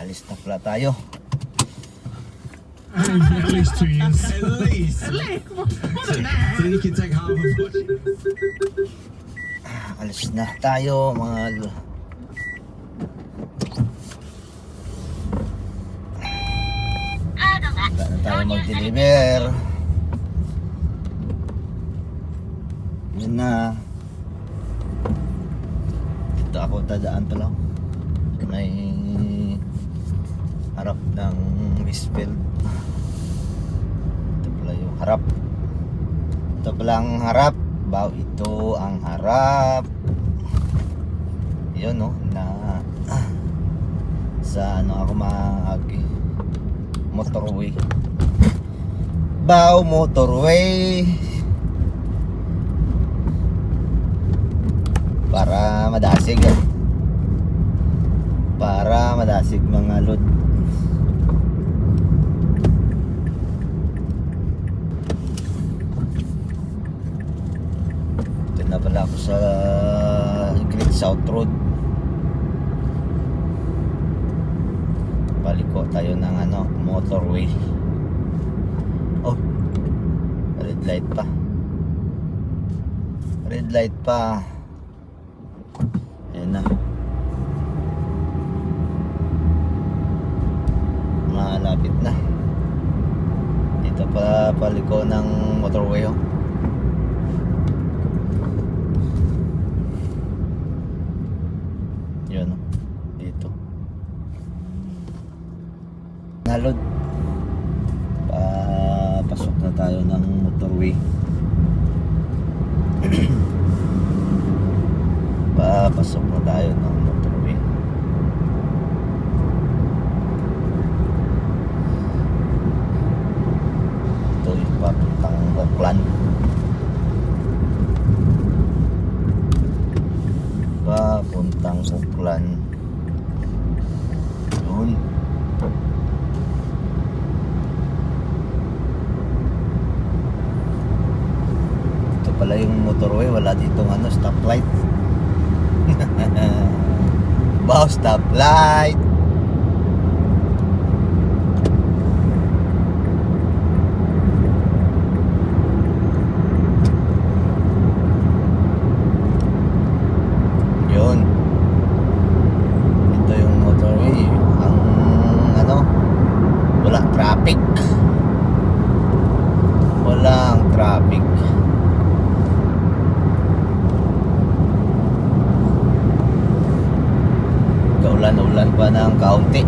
Alis na pala tayo. At least 2 years. At least. So you can take half of what. Alis na tayo mga wala na tayo mag-deliver. Yun na. Dito ako tadaan pala. May harap ng Westfield. Ito pala yung harap. Ito pala ang harap. Ito ang harap. Yun no, na sa ano ako motorway. Motorway. Para madasig mga load. Ito na pala ako sa Great South Road. Paliko tayo ng motorway. Oh, red light pa. Ayan na. Malapit na. Dito pa paliko ng motorway oh. Yun oh. Dito. Nalod. Pasok na tayo ng motorway. Pasok na tayo ng motorway. Ito yung papuntang Auckland. Yun. Ito pala yung motorway. Wala ditong stoplight. Stoplight. Yun. Ito yung motorway. Ang wala traffic. Walang traffic. Ulan pa ng kaunti.